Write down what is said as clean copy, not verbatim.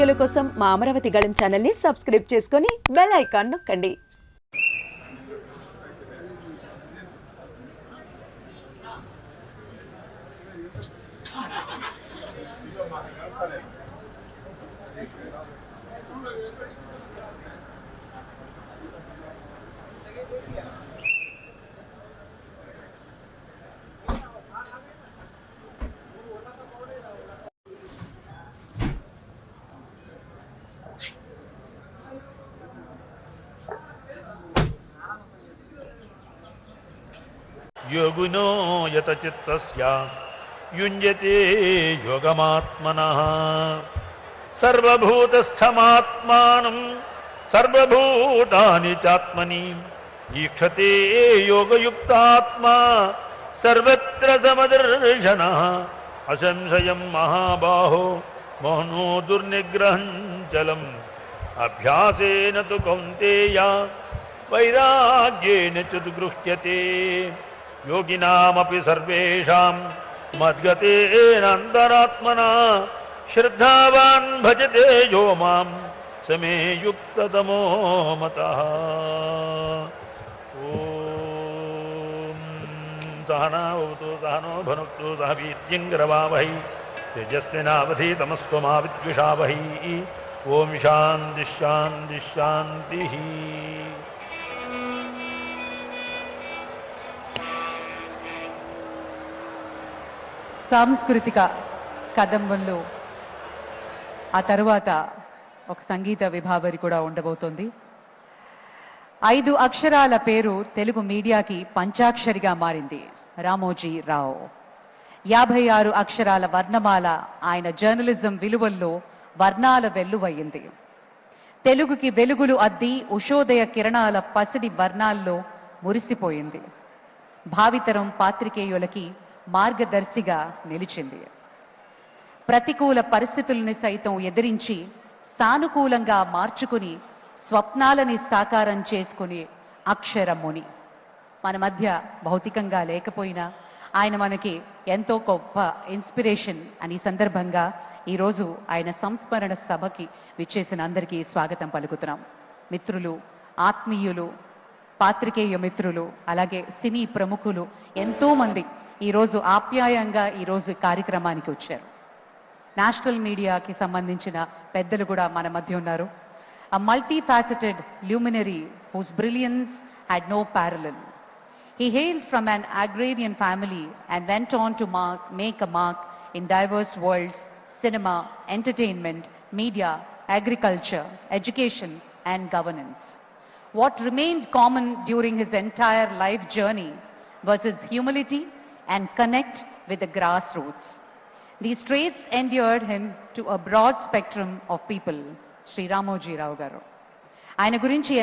వీడియోల కోసం మా అమరావతి గళం ఛానల్ని సబ్స్క్రైబ్ చేసుకొని బెల్ ఐకాన్ నొక్కండి. योगिनो यतचित्तस्य युञ्जते योगमात्मनः सर्वभूतस्थमात्मानं सर्वभूतानि चात्मनि ईक्षते योगयुक्तात्मा सर्वत्र समदर्शनः असंशयं महाबाहो मोहनो दुर्निग्रहं चलम् अभ्यासेन तु कौन्तेय वैराग्येन च गृह्यते योगिनामपि सर्वेषां मद्गतेनान्तरात्मना श्रद्धावान् भजते यो मां स मे युक्ततमो मतः। ॐ सहना भवतु सहनो भुनक्तु सह वीर्यं करवावहै तेजस्विनावधीतमस्तु मा विद्विषावहै। ओम शांति शांति शांति। సాంస్కృతిక కదంబంలో ఆ తరువాత ఒక సంగీత విభావరి కూడా ఉండబోతోంది. 5 అక్షరాల పేరు తెలుగు మీడియాకి పంచాక్షరిగా మారింది. రామోజీ రావు. 56 అక్షరాల వర్ణమాల ఆయన జర్నలిజం విలువల్లో వర్ణాల వెల్లువయ్యింది. తెలుగుకి వెలుగులు అద్ది ఉషోదయ కిరణాల పసిడి వర్ణాల్లో మురిసిపోయింది. భావితరం పాత్రికేయులకి మార్గదర్శిగా నిలిచింది. ప్రతికూల పరిస్థితుల్ని సైతం ఎదిరించి సానుకూలంగా మార్చుకుని స్వప్నాలని సాకారం చేసుకుని అక్షరముని. మన మధ్య భౌతికంగా లేకపోయినా ఆయన మనకి ఎంతో గొప్ప ఇన్స్పిరేషన్ అని సందర్భంగా ఈరోజు ఆయన సంస్మరణ సభకి విచ్చేసిన అందరికీ స్వాగతం పలుకుతున్నాం. మిత్రులు, ఆత్మీయులు, పాత్రికేయ మిత్రులు, అలాగే సినీ ప్రముఖులు ఎంతో మంది ఈరోజు ఆప్యాయంగా ఈరోజు కార్యక్రమానికి వచ్చారు. నేషనల్ మీడియాకి సంబంధించిన పెద్దలు కూడా మన మధ్య ఉన్నారు. A multifaceted luminary whose brilliance had no parallel. He hailed from an agrarian family and went on to make a mark in diverse worlds: cinema, entertainment, media, agriculture, education, and governance. What remained common during his entire life journey was his humility and connect with the grassroots. These traits endeared him to a broad spectrum of people. Shri Ramoji Rao garu. ఆయన గురించి